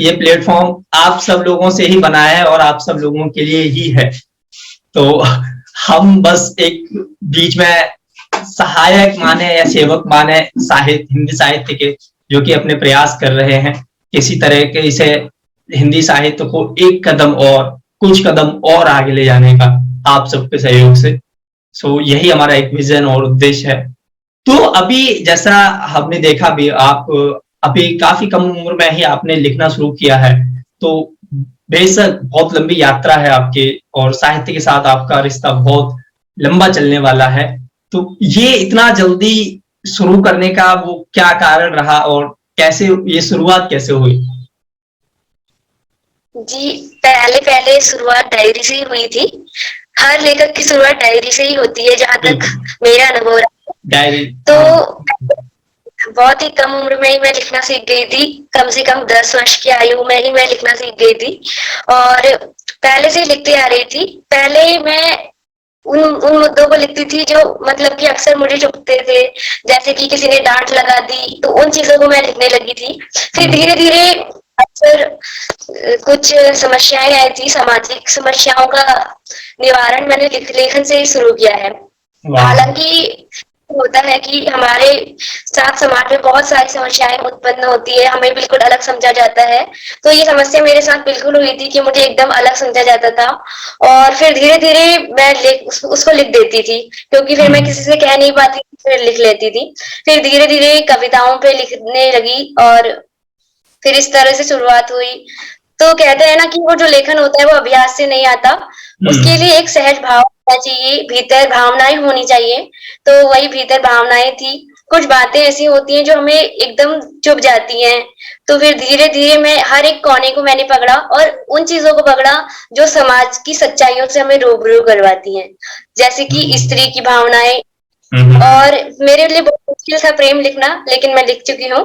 ये प्लेटफॉर्म आप सब लोगों से ही बना है और आप सब लोगों के लिए ही है। तो हम बस एक बीच में सहायक माने या सेवक माने साहित्य, हिंदी साहित्य के, जो कि अपने प्रयास कर रहे हैं किसी तरह के इसे हिंदी साहित्य को एक कदम और कुछ कदम और आगे ले जाने का आप सबके सहयोग से। सो यही हमारा एक विजन और उद्देश्य है। तो अभी जैसा हमने देखा भी, आप अभी काफी कम उम्र में ही आपने लिखना शुरू किया है, तो बेशक बहुत लंबी यात्रा है आपकी और साहित्य के साथ आपका रिश्ता बहुत लंबा चलने वाला है। तो ये इतना जल्दी शुरू करने का वो क्या कारण रहा और कैसे ये शुरुआत कैसे हुई? जी, पहले पहले शुरुआत डायरी से ही हुई थी। हर लेखक की शुरुआत डायरी से ही होती है, जहाँ तक मेरा अनुभव रहा। डायरी तो बहुत ही कम उम्र में ही मैं लिखना सीख गई थी। कम से कम 10 वर्ष की आयु में ही मैं लिखना सीख गई थी और पहले से लिखती आ रही थी। पहले ही मैं उन मुद्दों को लिखती थी जो मतलब कि अक्सर मुझे चुभते थे, जैसे कि किसी ने डांट लगा दी, तो उन चीजों को मैं लिखने लगी थी। फिर धीरे धीरे अक्सर कुछ समस्याएं आई थी, सामाजिक समस्याओं का निवारण मैंने लेखन से ही शुरू किया है। हालांकि होता है कि हमारे साथ समाज में बहुत सारी समस्याएं उत्पन्न होती है, हमें बिल्कुल अलग समझा जाता है। तो ये समस्या मेरे साथ बिल्कुल हुई थी कि मुझे एकदम अलग समझा जाता था और फिर धीरे धीरे मैं उसको लिख देती थी, क्योंकि फिर मैं किसी से कह नहीं पाती, फिर लिख लेती थी। फिर धीरे धीरे कविताओं पे लिखने लगी और फिर इस तरह से शुरुआत हुई। तो कहते हैं ना कि वो जो लेखन होता है वो अभ्यास से नहीं आता, उसके लिए एक सहज भाव होना चाहिए, भीतर भावनाएं होनी चाहिए। तो वही भीतर भावनाएं थी। कुछ बातें ऐसी होती हैं जो हमें एकदम चुभ जाती हैं, तो फिर धीरे धीरे मैं हर एक कोने को मैंने पकड़ा और उन चीजों को पकड़ा जो समाज की सच्चाइयों से हमें रूबरू करवाती हैं, जैसे कि स्त्री की भावनाएं। और मेरे लिए बहुत मुश्किल था प्रेम लिखना, लेकिन मैं लिख चुकी हूँ।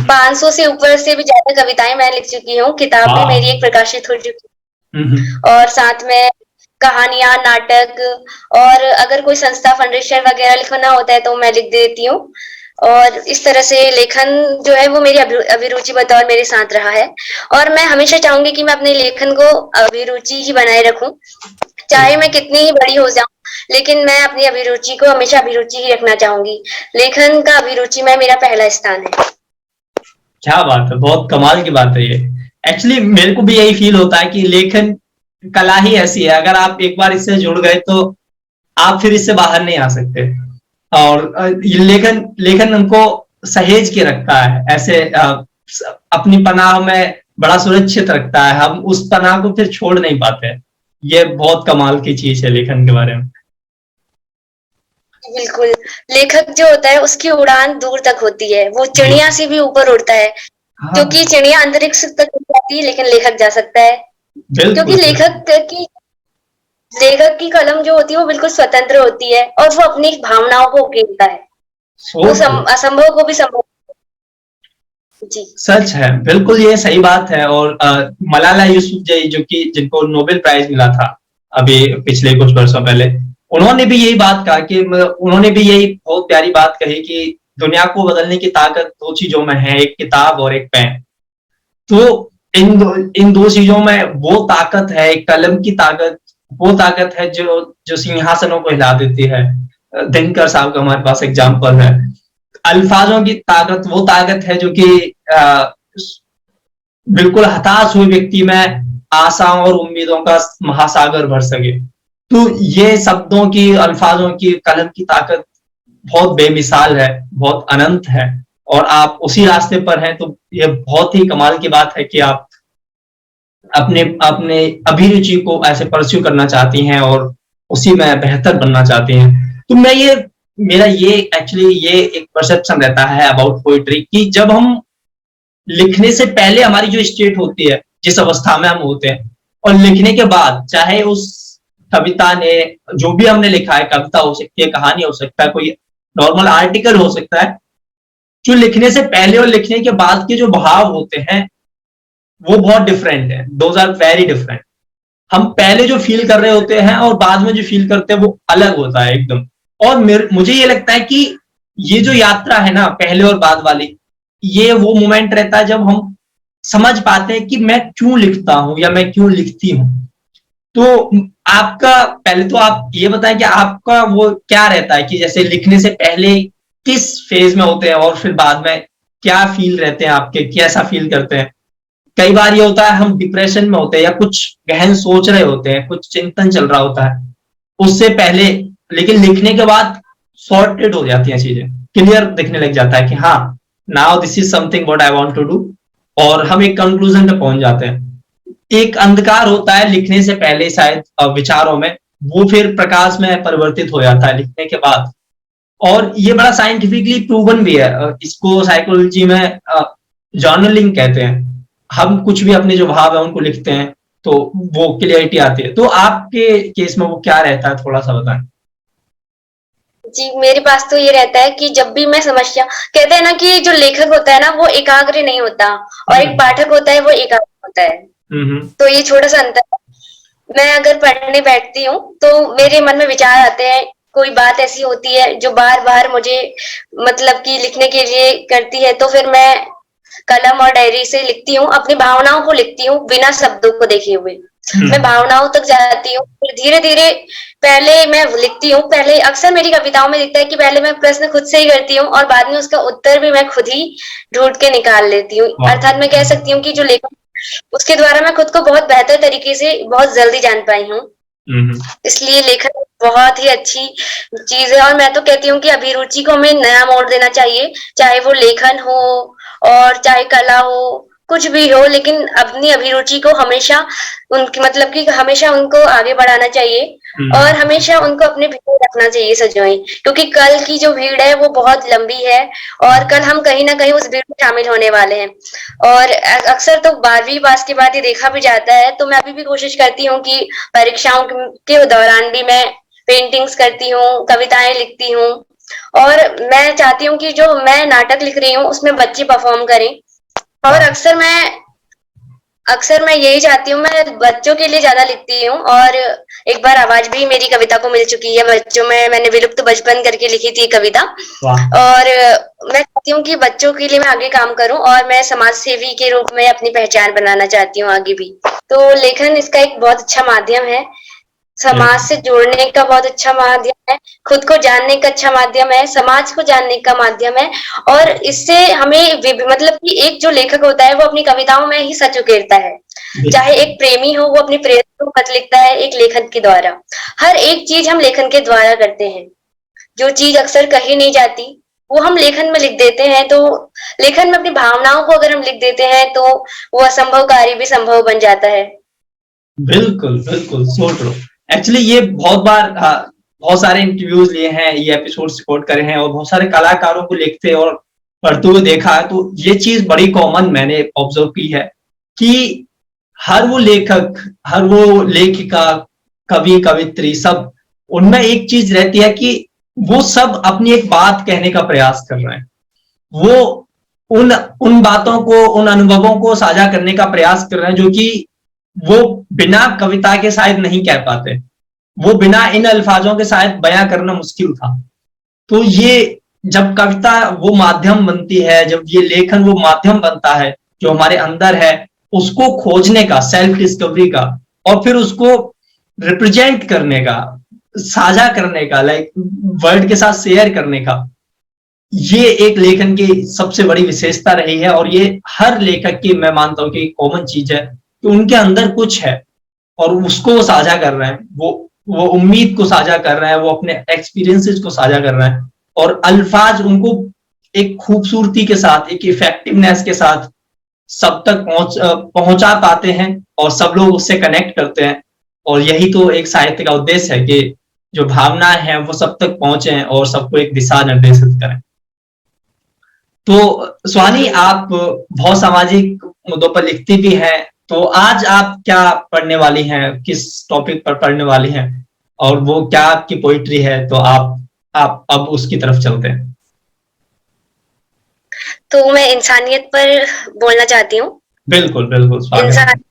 500 से ऊपर से भी ज्यादा कविताएं मैं लिख चुकी हूँ। किताब भी मेरी एक प्रकाशित हो चुकी है और साथ में कहानियां, नाटक, और अगर कोई संस्था फाउंडेशन वगैरह लिखना होता है तो मैं लिख देती हूँ। और इस तरह से लेखन जो है वो मेरी अभिरुचि बतौर मेरे साथ रहा है और मैं हमेशा चाहूंगी कि मैं अपने लेखन को अभिरुचि ही बनाए रखूं, चाहे मैं कितनी ही बड़ी हो जाऊं, लेकिन मैं अपनी अभिरुचि को हमेशा अभिरुचि ही रखना चाहूंगी। लेखन का अभिरुचि में मेरा पहला स्थान है। क्या बात है, बहुत कमाल की बात है ये। एक्चुअली मेरे को भी यही फील होता है कि लेखन कला ही ऐसी है, अगर आप एक बार इससे जुड़ गए तो आप फिर इससे बाहर नहीं आ सकते। और ये लेखन लेखन उनको सहेज के रखता है, ऐसे अपनी पनाह में बड़ा सुरक्षित रखता है, हम उस पनाह को फिर छोड़ नहीं पाते। ये बहुत कमाल की चीज है लेखन के बारे में। बिल्कुल, लेखक जो होता है उसकी उड़ान दूर तक होती है, वो चिड़िया से भी ऊपर उड़ता है। क्योंकि चिड़िया अंतरिक्ष तक जाती है लेकिन लेखक जा सकता है, क्योंकि लेखक की कलम जो होती है वो बिल्कुल स्वतंत्र होती है और वो अपनी भावनाओं को उकेरता है, वो असंभव को भी संभव। जी सच है, बिल्कुल ये सही बात है। और मलाला यूसुफजई जो कि जिनको नोबेल प्राइज मिला था अभी पिछले कुछ वर्षों पहले, उन्होंने भी यही बात कहा कि उन्होंने भी यही बहुत प्यारी बात कही कि दुनिया को बदलने की ताकत दो चीजों में है, एक किताब और एक पेन। तो इन दो चीजों में वो ताकत है, एक कलम की ताकत, वो ताकत है जो जो सिंहासनों को हिला देती है। दिनकर साहब का हमारे पास एग्जाम्पल है। अल्फाजों की ताकत वो ताकत है जो कि बिल्कुल हताश हुए व्यक्ति में आशाओं और उम्मीदों का महासागर भर सके। तो ये शब्दों की, अल्फाजों की, कलम की ताकत बहुत बेमिसाल है, बहुत अनंत है और आप उसी रास्ते पर हैं। तो ये बहुत ही कमाल की बात है कि आप अपने अपने अभिरुचि को ऐसे परस्यू करना चाहती हैं और उसी में बेहतर बनना चाहती हैं। तो मेरा ये एक्चुअली ये एक परसेप्शन रहता है अबाउट पोइट्री कि जब हम लिखने से पहले हमारी जो स्टेट होती है, जिस अवस्था में हम होते हैं, और लिखने के बाद चाहे उस कविता ने, जो भी हमने लिखा है, कविता हो सकती है, कहानी हो सकता है, कोई नॉर्मल आर्टिकल हो सकता है, जो लिखने से पहले और लिखने के बाद के जो भाव होते हैं वो बहुत डिफरेंट है। Those are very different. हम पहले जो फील कर रहे होते हैं और बाद में जो फील करते हैं वो अलग होता है एकदम। और मुझे ये लगता है कि ये जो यात्रा है ना, पहले और बाद वाली, ये वो मोमेंट रहता है जब हम समझ पाते हैं कि मैं क्यों लिखता हूं या मैं क्यों लिखती हूं। तो आपका पहले तो आप ये बताएं कि आपका वो क्या रहता है कि जैसे लिखने से पहले किस फेज में होते हैं और फिर बाद में क्या फील रहते हैं आपके, कैसा फील करते हैं। कई बार ये होता है हम डिप्रेशन में होते हैं या कुछ गहन सोच रहे होते हैं, कुछ चिंतन चल रहा होता है उससे पहले, लेकिन लिखने के बाद सॉर्टेड हो जाती हैं चीजें, क्लियर दिखने लग जाता है कि हाँ now this is something what I want to do, और हम एक कंक्लूजन पे पहुंच जाते हैं। एक अंधकार होता है लिखने से पहले शायद विचारों में, वो फिर प्रकाश में परिवर्तित हो जाता है लिखने के बाद। और ये बड़ा साइंटिफिकली प्रूवन भी है, इसको साइकोलॉजी में जर्नलिंग कहते हैं। हम कुछ भी अपने जो भाव है उनको लिखते हैं तो वो क्लियरिटी आती है। तो आपके केस में वो क्या रहता है, थोड़ा सा बताएं। जी, मेरे पास तो ये रहता है कि जब भी मैं समस्या, कहते हैं ना कि जो लेखक होता है ना वो एकाग्र नहीं होता और एक पाठक होता है वो एकाग्र होता है। तो ये छोटा सा अंतर है। मैं अगर पढ़ने बैठती हूँ तो मेरे मन में विचार आते हैं, कोई बात ऐसी होती है जो बार बार मुझे मतलब कि लिखने के लिए करती है, तो फिर मैं कलम और डायरी से लिखती हूँ, अपनी भावनाओं को लिखती हूँ बिना शब्दों को देखे हुए। मैं भावनाओं तक जाती हूँ, फिर धीरे धीरे पहले मैं लिखती हूँ। पहले अक्सर मेरी कविताओं में दिखता है कि पहले मैं प्रश्न खुद से ही करती हूँ और बाद में उसका उत्तर भी मैं खुद ही ढूंढ के निकाल लेती हूँ। अर्थात मैं कह सकती हूँ कि जो लेखन, उसके द्वारा मैं खुद को बहुत बेहतर तरीके से बहुत जल्दी जान पाई हूँ। इसलिए लेखन बहुत ही अच्छी चीज है और मैं तो कहती हूँ कि अभिरुचि को हमें नया मोड़ देना चाहिए, चाहे वो लेखन हो और चाहे कला हो, कुछ भी हो, लेकिन अपनी अभिरुचि को हमेशा उनकी मतलब कि हमेशा उनको आगे बढ़ाना चाहिए और हमेशा उनको अपने भीतर रखना चाहिए सजोए, क्योंकि कल की जो भीड़ है वो बहुत लंबी है और कल हम कहीं ना कहीं उस भीड़ में शामिल होने वाले हैं। और अक्सर तो 12वीं पास के बाद ये देखा भी जाता है, तो मैं अभी भी कोशिश करती हूँ कि परीक्षाओं के दौरान भी मैं पेंटिंग्स करती हूँ, कविताएं लिखती हूँ और मैं चाहती हूँ कि जो मैं नाटक लिख रही हूँ उसमें बच्चे परफॉर्म करें। और अक्सर मैं यही चाहती हूँ, मैं बच्चों के लिए ज्यादा लिखती हूँ और एक बार आवाज भी मेरी कविता को मिल चुकी है बच्चों में, मैंने विलुप्त बचपन करके लिखी थी कविता। और मैं चाहती हूँ कि बच्चों के लिए मैं आगे काम करूँ और मैं समाज सेवी के रूप में अपनी पहचान बनाना चाहती हूँ आगे भी। तो लेखन इसका एक बहुत अच्छा माध्यम है, समाज से जुड़ने का बहुत अच्छा माध्यम है, खुद को जानने का अच्छा माध्यम है, समाज को जानने का माध्यम है और इससे हमें मतलब कि एक जो लेखक होता है वो अपनी कविताओं में ही सच उकेरता है। चाहे एक प्रेमी हो, वो अपनी प्रेयसी को खत लिखता है एक लेखन के द्वारा। हर एक चीज हम लेखन के द्वारा करते हैं, जो चीज अक्सर कही नहीं जाती वो हम लेखन में लिख देते हैं। तो लेखन में अपनी भावनाओं को अगर हम लिख देते हैं तो वो असंभव कार्य भी संभव बन जाता है। बिल्कुल बिल्कुल, सो ट्रू। एक्चुअली ये बहुत बार बहुत सारे इंटरव्यूज लिए हैं, ये एपिसोड रिकॉर्ड करे हैं और बहुत सारे कलाकारों को लिखते और पढ़ते हुए देखा है, तो ये चीज बड़ी कॉमन मैंने ऑब्जर्व की है कि हर वो लेखक, हर वो लेखिका, कवि, कवित्री, सब उनमें एक चीज रहती है कि वो सब अपनी एक बात कहने का प्रयास कर रहे हैं। वो उन बातों को, उन अनुभवों को साझा करने का प्रयास कर रहे हैं जो कि वो बिना कविता के शायद नहीं कह पाते, वो बिना इन अल्फाजों के शायद बयां करना मुश्किल था। तो ये जब कविता वो माध्यम बनती है, जब ये लेखन वो माध्यम बनता है जो हमारे अंदर है, उसको खोजने का, सेल्फ डिस्कवरी का, और फिर उसको रिप्रेजेंट करने का, साझा करने का, लाइक वर्ल्ड के साथ शेयर करने का, ये एक लेखन की सबसे बड़ी विशेषता रही है। और ये हर लेखक की मैं मानता हूं कि कॉमन चीज है कि उनके अंदर कुछ है और उसको वो साझा कर रहे हैं, वो उम्मीद को साझा कर रहे हैं, वो अपने एक्सपीरियंसेस को साझा कर रहे हैं और अल्फाज उनको एक खूबसूरती के साथ, एक इफेक्टिवनेस के साथ सब तक पहुंचा पाते हैं और सब लोग उससे कनेक्ट करते हैं। और यही तो एक साहित्य का उद्देश्य है कि जो भावना है वो सब तक पहुंचे और सबको एक दिशा निर्देशित करें। तो स्वानी, आप बहुत सामाजिक मुद्दों पर लिखती भी हैं, तो आज आप क्या पढ़ने वाली हैं, किस टॉपिक पर पढ़ने वाली हैं और वो क्या आपकी पोइट्री है, तो आप अब उसकी तरफ चलते हैं। तो मैं इंसानियत पर बोलना चाहती हूँ। बिल्कुल बिल्कुल, स्वागत।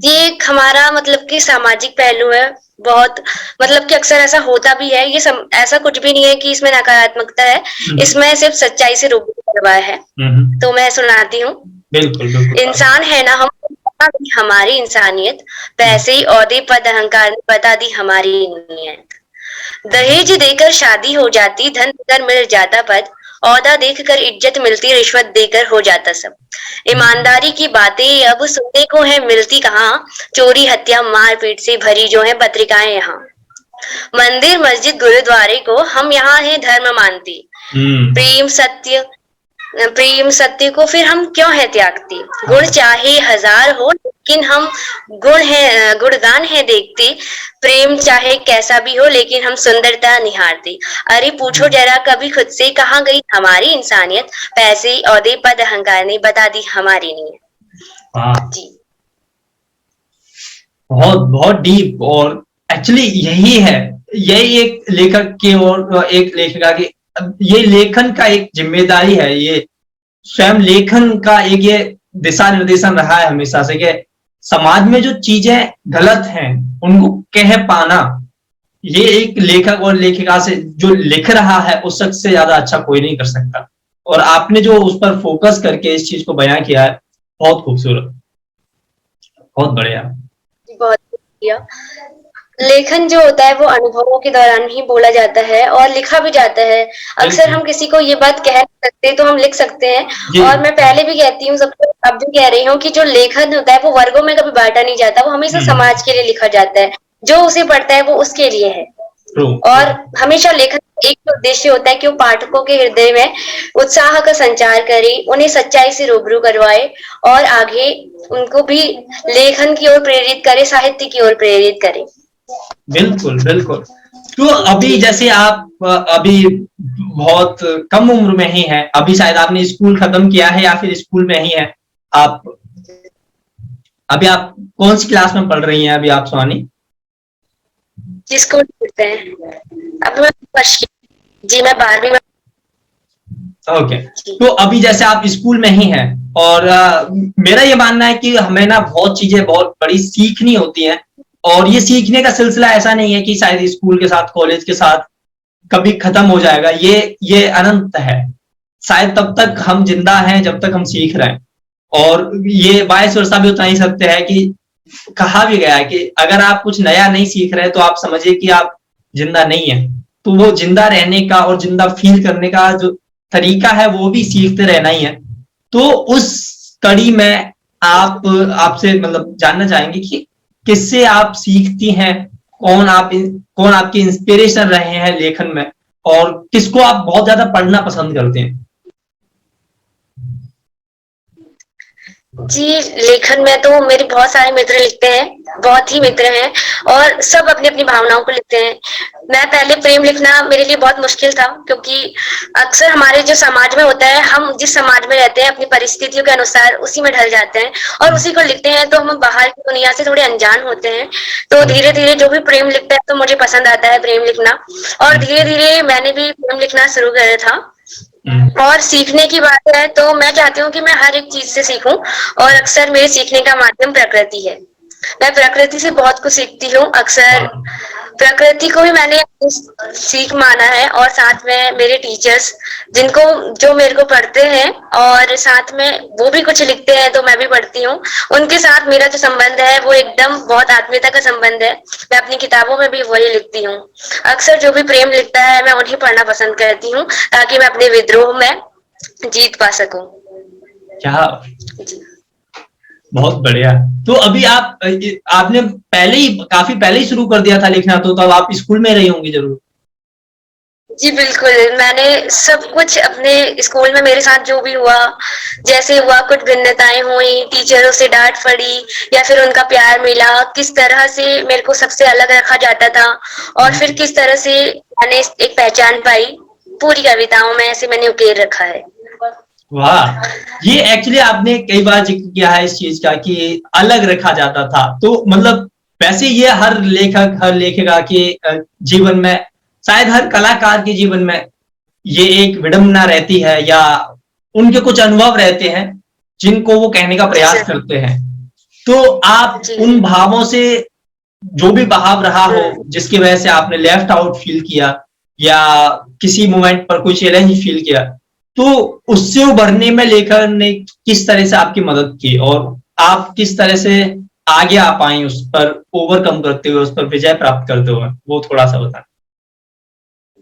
ये एक हमारा मतलब कि सामाजिक पहलू है, बहुत मतलब कि अक्सर ऐसा होता भी है, ये ऐसा कुछ भी नहीं है कि इसमें नकारात्मकता है, इसमें सिर्फ सच्चाई से रूबरू करवाया है। तो मैं सुनाती हूँ। बिल्कुल बिल्कुल। इंसान है ना हम, हमारी इंसानियत, पैसे ओहदे पद अहंकार ने बता दी हमारी नीयत। दहेज देकर शादी हो जाती, धन देकर मिल जाता पद, ओहदा देखकर इज्जत मिलती, रिश्वत देकर हो जाता सब। ईमानदारी की बातें अब सुनने को है मिलती कहाँ, चोरी हत्या मारपीट से भरी जो है पत्रिकाएं यहाँ। मंदिर मस्जिद गुरुद्वारे को हम यहाँ है धर्म मानती, प्रेम सत्य प्रेम सत्य को फिर हम क्यों है त्यागती। गुण चाहे हजार हो लेकिन हम गुणगान है देखते, प्रेम चाहे कैसा भी हो लेकिन हम सुंदरता निहारते। अरे पूछो जरा कभी खुद से कहाँ गई हमारी इंसानियत, पैसे ओहदे पद अहंकार ने बता दी हमारी नीयत। जी बहुत बहुत डीप। और एक्चुअली यही है, यही एक लेखक की और एक लेखिका की ये लेखन का एक जिम्मेदारी है, ये स्वयं लेखन का एक ये दिशा निर्देशन रहा है हमेशा से कि समाज में जो चीजें गलत हैं उनको कह पाना, ये एक लेखक और लेखिका से जो लिख रहा है उस शख्स से ज्यादा अच्छा कोई नहीं कर सकता। और आपने जो उस पर फोकस करके इस चीज को बयां किया है, बहुत खूबसूरत, बहुत बढ़िया। बहुत बढ़िया। लेखन जो होता है वो अनुभवों के दौरान ही बोला जाता है और लिखा भी जाता है। अक्सर हम किसी को ये बात कह नहीं सकते तो हम लिख सकते हैं। और मैं पहले भी कहती हूँ, सबको अब भी कह रही हूँ कि जो लेखन होता है वो वर्गों में कभी बांटा नहीं जाता, वो हमेशा समाज के लिए लिखा जाता है। जो उसे पढ़ता है वो उसके लिए है। और हमेशा लेखन एक तो उद्देश्य होता है कि वो पाठकों के हृदय में उत्साह का संचार करे, उन्हें सच्चाई से रूबरू करवाए और आगे उनको भी लेखन की ओर प्रेरित करे, साहित्य की ओर प्रेरित करे। बिल्कुल बिल्कुल। तो अभी जैसे आप अभी बहुत कम उम्र में ही हैं, अभी शायद आपने स्कूल खत्म किया है या फिर स्कूल में ही है आप? अभी आप कौन सी क्लास में पढ़ रही हैं अभी आप सुहानी? स्कूल पढ़ते हैं अब मैं जी मैं 12वीं में। ओके। तो अभी जैसे आप स्कूल में ही हैं और मेरा ये मानना है कि हमें ना बहुत चीजें बहुत बड़ी सीखनी होती हैं, और ये सीखने का सिलसिला ऐसा नहीं है कि शायद स्कूल के साथ कॉलेज के साथ कभी खत्म हो जाएगा, ये अनंत है। शायद तब तक हम जिंदा हैं जब तक हम सीख रहे हैं। और ये वाइस वर्सा भी उतना ही सत्य है कि कहा भी गया है कि अगर आप कुछ नया नहीं सीख रहे तो आप समझिए कि आप जिंदा नहीं है। तो वो जिंदा रहने का और जिंदा फील करने का जो तरीका है वो भी सीखते रहना ही है। तो उस कड़ी में आप आपसे मतलब जानना चाहेंगे कि किससे आप सीखती हैं, कौन आपकी इंस्पिरेशन रहे हैं लेखन में, और किसको आप बहुत ज्यादा पढ़ना पसंद करते हैं? जी लेखन में तो मेरे बहुत सारे मित्र लिखते हैं, बहुत ही मित्र हैं और सब अपनी अपनी भावनाओं को लिखते हैं। मैं पहले प्रेम लिखना मेरे लिए बहुत मुश्किल था, क्योंकि अक्सर हमारे जो समाज में होता है, हम जिस समाज में रहते हैं अपनी परिस्थितियों के अनुसार उसी में ढल जाते हैं और उसी को लिखते हैं। तो हम बाहर की दुनिया से थोड़े अनजान होते हैं, तो धीरे धीरे जो भी प्रेम लिखता है तो मुझे पसंद आता है प्रेम लिखना, और धीरे धीरे मैंने भी प्रेम लिखना शुरू किया था। और सीखने की बात है तो मैं चाहती हूँ कि मैं हर एक चीज से सीखूं, और अक्सर मेरे सीखने का माध्यम प्रकृति है। मैं प्रकृति से बहुत कुछ सीखती हूँ। अक्सर प्रकृति को भी मैंने सीख माना है, और साथ में मेरे टीचर्स जो मेरे को पढ़ते हैं और साथ में वो भी कुछ लिखते हैं तो मैं भी पढ़ती हूँ, उनके साथ मेरा जो संबंध है वो एकदम बहुत आत्मीयता का संबंध है। मैं अपनी किताबों में भी वही लिखती हूँ। अक्सर जो भी प्रेम लिखता है मैं उन्हें पढ़ना पसंद करती हूँ, ताकि मैं अपने विद्रोह में जीत पा सकूं। क्या बहुत बढ़िया। तो अभी आपने काफी पहले ही शुरू कर दिया था लिखना, तो तब आप स्कूल में रही होंगी जरूर। जी बिल्कुल, मैंने सब कुछ अपने स्कूल में मेरे साथ जो भी हुआ, जैसे हुआ कुछ भिन्नताएं हुई, टीचरों से डांट पड़ी या फिर उनका प्यार मिला, किस तरह से मेरे को सबसे अलग रखा जाता था और फिर किस तरह से मैंने एक पहचान पाई, पूरी कविताओं में ऐसे मैंने उकेर रखा है। वाह, ये एक्चुअली आपने कई बार जिक्र किया है इस चीज का कि अलग रखा जाता था। तो मतलब वैसे ये हर लेखक हर लेखिका के जीवन में, शायद हर कलाकार के जीवन में ये एक विडंबना रहती है, या उनके कुछ अनुभव रहते हैं जिनको वो कहने का प्रयास करते हैं। तो आप उन भावों से जो भी बहाव रहा हो जिसकी वजह से आपने लेफ्ट आउट फील किया या किसी मोमेंट पर कोई चैलेंज फील किया, तो उससे उभरने में लेखन ने किस तरह से आपकी मदद की और आप किस तरह से आगे आ पाए उस पर ओवरकम करते हुए, उस पर विजय प्राप्त करते हुए, वो थोड़ा सा बताएं।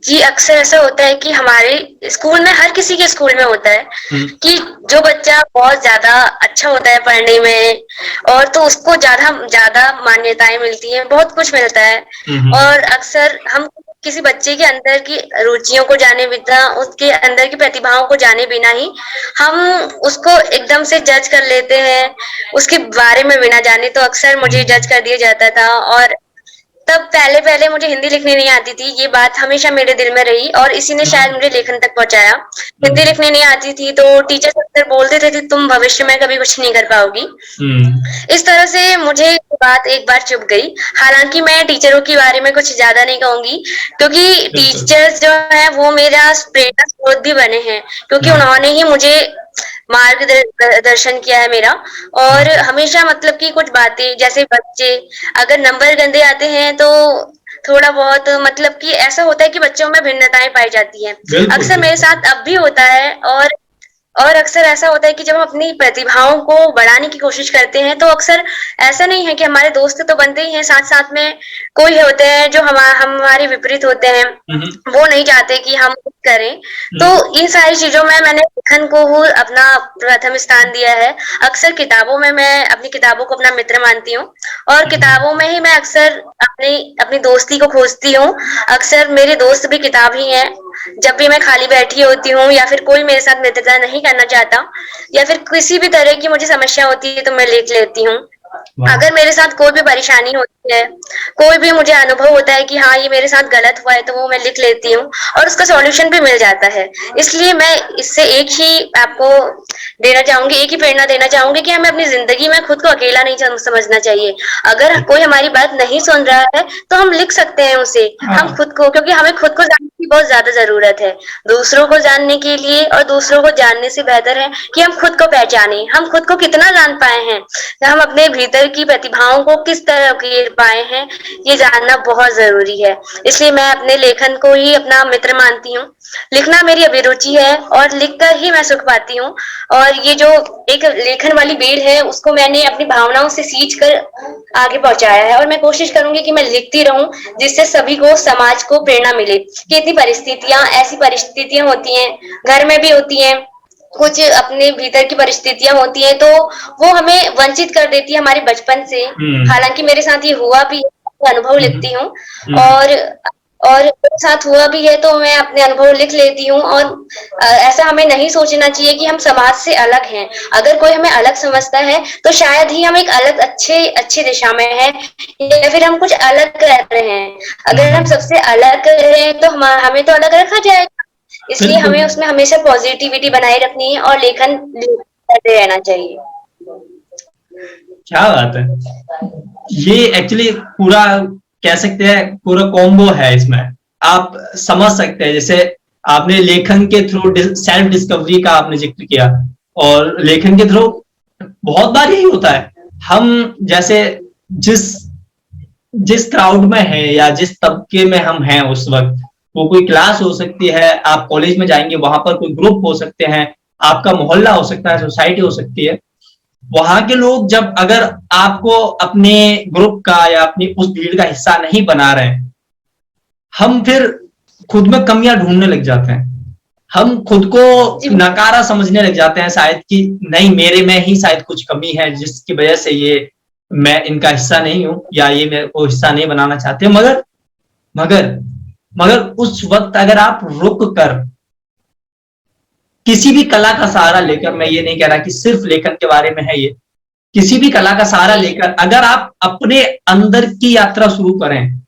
जी, अक्सर ऐसा होता है कि हमारे स्कूल में, हर किसी के स्कूल में होता है कि जो बच्चा बहुत ज्यादा अच्छा होता है पढ़ने में, और तो उसको ज्यादा ज्यादा मान्यताएं मिलती हैं, बहुत कुछ मिलता है। और अक्सर हम किसी बच्चे के अंदर की रुचियों को जाने बिना, उसके अंदर की प्रतिभाओं को जाने बिना ही हम उसको एकदम से जज कर लेते हैं, उसके बारे में बिना जाने। तो अक्सर मुझे जज कर दिया जाता था, और तब पहले पहले मुझे हिंदी लिखनी नहीं आती थी। ये बात हमेशा मेरे दिल में रही, और इसी ने शायद मुझे लेखन तक पहुंचाया। हिंदी लिखनी नहीं आती थी तो टीचर अक्सर बोलते थे कि तुम भविष्य में कभी कुछ नहीं कर पाओगी। इस तरह से मुझे ये बात एक बार चुभ गई। हालांकि मैं टीचरों के बारे में कुछ ज्यादा नहीं कहूंगी, क्योंकि टीचर्स जो है वो मेरा प्रेरणा स्रोत भी बने हैं, क्योंकि उन्होंने ही मुझे मार्गदर्शन किया है मेरा। और हमेशा मतलब कि कुछ बातें, जैसे बच्चे अगर नंबर गंदे आते हैं तो थोड़ा बहुत मतलब कि ऐसा होता है कि बच्चों में भिन्नताएं पाई जाती हैं। अक्सर मेरे साथ अब भी होता है। और अक्सर ऐसा होता है कि जब हम अपनी प्रतिभाओं को बढ़ाने की कोशिश करते हैं, तो अक्सर ऐसा नहीं है कि हमारे दोस्त तो बनते ही हैं, साथ साथ में कोई होते हैं जो हमारे विपरीत होते हैं, वो नहीं चाहते कि हम कुछ करें। तो इन सारी चीजों में मैंने लेखन को अपना प्रथम स्थान दिया है। अक्सर किताबों में मैं अपनी किताबों को अपना मित्र मानती हूँ, और किताबों में ही मैं अक्सर अपनी अपनी दोस्ती को खोजती हूँ। अक्सर मेरे दोस्त भी किताब ही हैं। जब भी मैं खाली बैठी होती हूँ, या फिर कोई मेरे साथ मित्रता नहीं करना चाहता, या फिर किसी भी तरह की मुझे समस्या होती है, तो मैं लिख लेती हूँ। अगर मेरे साथ कोई भी परेशानी होती है, कोई भी मुझे अनुभव होता है कि हाँ ये मेरे साथ गलत हुआ है, तो वो मैं लिख लेती हूँ, और उसका सॉल्यूशन भी मिल जाता है। इसलिए मैं इससे एक ही आपको देना चाहूंगी, एक ही प्रेरणा देना चाहूंगी कि हमें अपनी जिंदगी में खुद को अकेला नहीं समझना चाहिए। अगर कोई हमारी बात नहीं सुन रहा है तो हम लिख सकते हैं उसे, हम खुद को, क्योंकि हमें खुद को जानने की बहुत ज्यादा जरूरत है। दूसरों को जानने के लिए और दूसरों को जानने से बेहतर है कि हम खुद को पहचाने, हम खुद को कितना जान पाए हैं, हम अपने भीतर की प्रतिभाओं को किस तरह उकेर पाए हैं, ये जानना बहुत जरूरी है। इसलिए मैं अपने लेखन को ही अपना मित्र मानती हूँ। लिखना मेरी अभिरुचि है, और लिखकर ही मैं सुख पाती हूँ। और ये जो एक लेखन वाली बेड़ है, उसको मैंने अपनी भावनाओं से सींच कर आगे पहुंचाया है, और मैं कोशिश करूंगी कि मैं लिखती रहूं, जिससे सभी को, समाज को प्रेरणा मिले। कि इतनी परिस्थितियां, ऐसी परिस्थितियां होती हैं, घर में भी होती हैं, कुछ अपने भीतर की परिस्थितियां होती हैं, तो वो हमें वंचित कर देती है हमारे बचपन से। हालांकि मेरे साथ ये हुआ भी, अनुभव लिखती हूँ, और मेरे साथ हुआ भी है, तो मैं अपने अनुभव लिख लेती हूँ। और ऐसा हमें नहीं सोचना चाहिए कि हम समाज से अलग हैं। अगर कोई हमें अलग समझता है, तो शायद ही हम एक अलग अच्छी दिशा में हैं, या फिर हम कुछ अलग कर रहे हैं। अगर हम सबसे अलग कर रहे हैं, तो हमें तो अलग रखा जाएगा। इसलिए हमें उसमें हमेशा पॉजिटिविटी बनाए रखनी है, और लेखन करते रहना चाहिए। क्या बात है, ये एक्चुअली पूरा कह सकते हैं पूरा कॉम्बो है। इसमें आप समझ सकते हैं, जैसे आपने लेखन के थ्रू सेल्फ डिस्कवरी का आपने जिक्र किया, और लेखन के थ्रू बहुत बार यही होता है, हम जैसे जिस क्राउड में है या जिस तबके में हम हैं उस वक्त, वो कोई क्लास हो सकती है, आप कॉलेज में जाएंगे वहां पर कोई ग्रुप हो सकते हैं, आपका मोहल्ला हो सकता है, सोसाइटी हो सकती है। वहां के लोग जब अगर आपको अपने ग्रुप का या अपनी उस भीड़ का हिस्सा नहीं बना रहे, हम फिर खुद में कमियां ढूंढने लग जाते हैं, हम खुद को नकारा समझने लग जाते हैं, शायद कि नहीं मेरे में ही शायद कुछ कमी है जिसकी वजह से ये मैं इनका हिस्सा नहीं हूं, या ये मेरे को हिस्सा नहीं बनाना चाहते। मगर मगर मगर उस वक्त अगर आप रुक कर किसी भी कला का सहारा लेकर, मैं ये नहीं कह रहा कि सिर्फ लेखन के बारे में है ये, किसी भी कला का सहारा लेकर अगर आप अपने अंदर की यात्रा शुरू करें।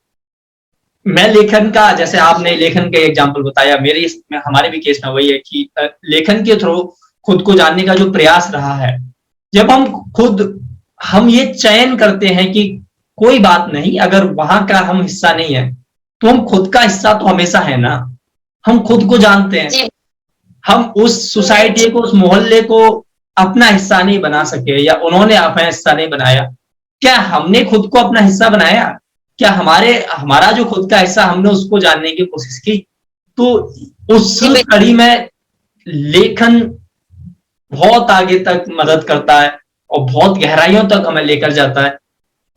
मैं लेखन का, जैसे आपने लेखन का एग्जांपल बताया, हमारे भी केस में वही है कि लेखन के थ्रू खुद को जानने का जो प्रयास रहा है, जब हम ये चयन करते हैं कि कोई बात नहीं, अगर वहां का हम हिस्सा नहीं है, तो हम खुद का हिस्सा तो हमेशा है ना। हम खुद को जानते हैं, हम उस सोसाइटी को, उस मोहल्ले को अपना हिस्सा नहीं बना सके, या उन्होंने अपना हिस्सा नहीं बनाया। क्या हमने खुद को अपना हिस्सा बनाया? क्या हमारा जो खुद का हिस्सा, हमने उसको जानने की कोशिश की? तो उस कड़ी में लेखन बहुत आगे तक मदद करता है और बहुत गहराइयों तक हमें लेकर जाता है,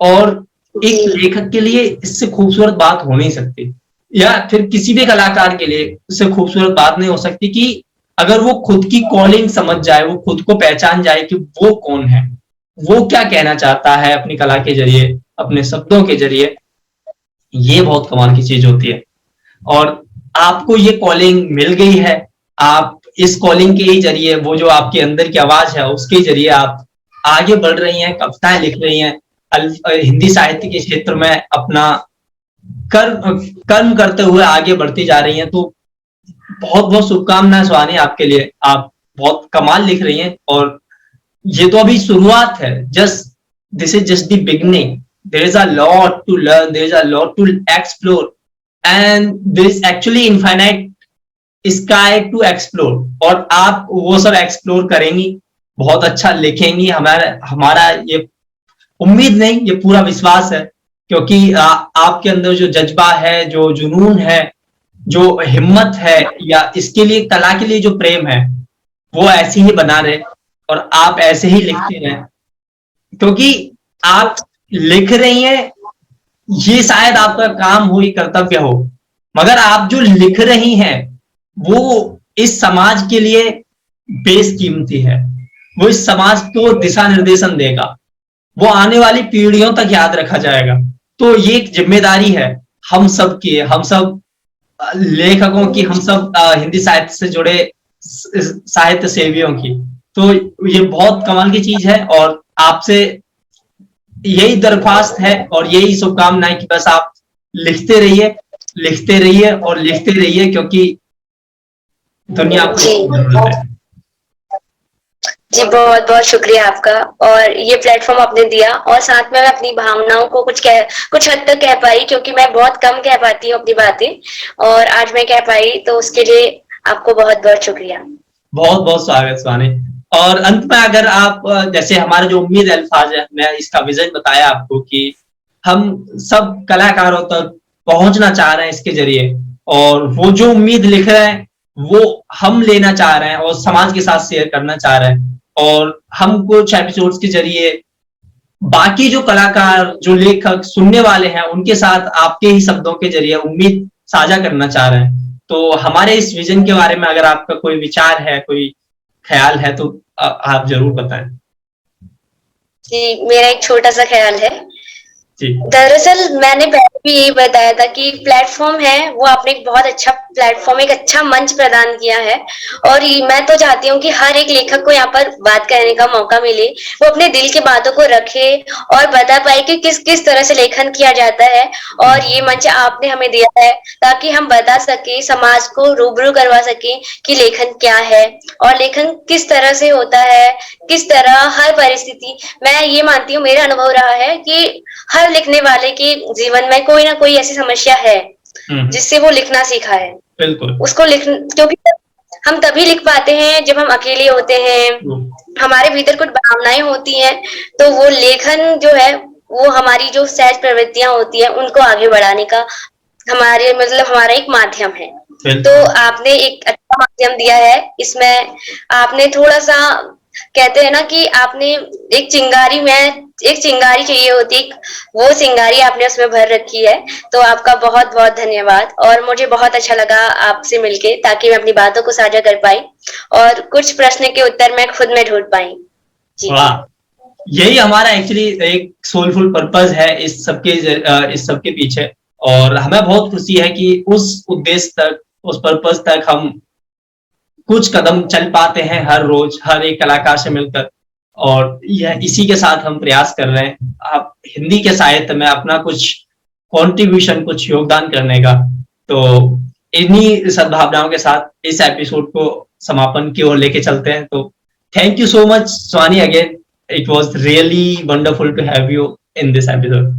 और एक जी लेखक के लिए इससे खूबसूरत बात हो नहीं सकती, या फिर किसी भी कलाकार के लिए इससे खूबसूरत बात नहीं हो सकती कि अगर वो खुद की कॉलिंग समझ जाए, वो खुद को पहचान जाए कि वो कौन है, वो क्या कहना चाहता है अपनी कला के जरिए, अपने शब्दों के जरिए। ये बहुत कमाल की चीज होती है। और आपको ये कॉलिंग मिल गई है, आप इस कॉलिंग के ही जरिए, वो जो आपके अंदर की आवाज है उसके जरिए आप आगे बढ़ रही हैं, कविताएं लिख रही हैं, हिंदी साहित्य के क्षेत्र में अपना कर्म कर्म करते हुए आगे बढ़ती जा रही हैं। तो बहुत बहुत शुभकामनाएं सुहानी आपके लिए, आप बहुत कमाल लिख रही हैं, और ये तो अभी शुरुआत है, just this is just the beginning. There is a lot to learn, there is a lot to explore, and there is actually infinite sky to explore, और आप वो सब एक्सप्लोर करेंगी, बहुत अच्छा लिखेंगी। हमारा हमारा ये उम्मीद नहीं, ये पूरा विश्वास है, क्योंकि आपके अंदर जो जज्बा है, जो जुनून है, जो हिम्मत है, या इसके लिए, कला के लिए जो प्रेम है, वो ऐसे ही बना रहे, और आप ऐसे ही लिखते रहें, क्योंकि आप लिख रही हैं, ये शायद आपका काम हो, ये कर्तव्य हो, मगर आप जो लिख रही हैं वो इस समाज के लिए बेशकीमती है। वो इस समाज को दिशा निर्देशन देगा, वो आने वाली पीढ़ियों तक याद रखा जाएगा। तो ये एक जिम्मेदारी है हम सब की, हम सब लेखकों की, हम सब हिंदी साहित्य से जुड़े साहित्य सेवियों की। तो ये बहुत कमाल की चीज है, और आपसे यही दरख्वास्त है और यही शुभकामनाएं कि बस आप लिखते रहिए, लिखते रहिए और लिखते रहिए, क्योंकि दुनिया को जी इसकी जरूरत है। जी, बहुत बहुत शुक्रिया आपका। और ये प्लेटफॉर्म आपने दिया, और साथ में मैं अपनी भावनाओं को कुछ हद तक कह पाई, क्योंकि मैं बहुत कम कह पाती हूँ अपनी बातें, और आज मैं कह पाई, तो उसके लिए आपको बहुत बहुत शुक्रिया। बहुत बहुत स्वागत स्वानी। और अंत में अगर आप जैसे हमारे जो उम्मीद अल्फाज है, मैं इसका विजन बताया आपको कि हम सब कलाकारों तक पहुंचना चाह रहे हैं इसके जरिए, और वो जो उम्मीद लिख रहे हैं वो हम लेना चाह रहे हैं और समाज के साथ शेयर करना चाह रहे हैं, और हम कुछ एपिसोड्स के जरिए बाकी जो कलाकार, जो लेखक सुनने वाले हैं, उनके साथ आपके ही शब्दों के जरिए उम्मीद साझा करना चाह रहे हैं। तो हमारे इस विजन के बारे में अगर आपका कोई विचार है, कोई ख्याल है, तो आप जरूर बताएं। जी, मेरा एक छोटा सा ख्याल है। जी दरअसल मैंने पहले भी यही बताया था कि प्लेटफॉर्म है, वो आपने एक बहुत अच्छा प्लेटफॉर्म, एक अच्छा मंच प्रदान किया है, और मैं तो चाहती हूँ कि हर एक लेखक को यहाँ पर बात करने का मौका मिले, वो अपने दिल की बातों को रखे और बता पाए कि किस किस तरह से लेखन किया जाता है। और ये मंच आपने हमें दिया है ताकि हम बता सके, समाज को रूबरू करवा सके कि लेखन क्या है और लेखन किस तरह से होता है, किस तरह हर परिस्थिति। मैं ये मानती हूँ, मेरा अनुभव रहा है कि हर लिखने वाले के जीवन में कोई ना कोई ऐसी समस्या है जिससे वो लिखना सीखा है। बिल्कुल। उसको लिख, क्योंकि हम तभी लिख पाते हैं जब हम अकेले होते हैं, हमारे भीतर कुछ भावनाएं होती हैं, तो वो लेखन जो है वो हमारी जो सहज प्रवृत्तियां होती है उनको आगे बढ़ाने का हमारे मतलब हमारा एक माध्यम है। तो आपने एक अच्छा माध्यम दिया है इसमें। आपने थोड़ा सा, कहते हैं ना कि आपने एक चिंगारी चाहिए होती, वो चिंगारी आपने उसमें भर रखी है। तो आपका बहुत बहुत धन्यवाद, और मुझे बहुत अच्छा लगा आपसे मिलके, ताकि मैं अपनी बातों को साझा कर पाई और कुछ प्रश्न के उत्तर मैं खुद में ढूंढ पाई। जी वाह, यही हमारा एक्चुअली एक सोलफुल पर्पस है इस सबके पीछे, और हमें बहुत खुशी है कि उस उद्देश्य तक, उस पर्पस तक हम कुछ कदम चल पाते हैं हर रोज, हर एक कलाकार से मिलकर, और यह इसी के साथ हम प्रयास कर रहे हैं आप हिंदी के साहित्य में अपना कुछ कंट्रीब्यूशन, कुछ योगदान करने का। तो इन्हीं सद्भावनाओं के साथ इस एपिसोड को समापन की ओर लेके चलते हैं। तो thank you so much Swani, again it was really wonderful to have you in this episode.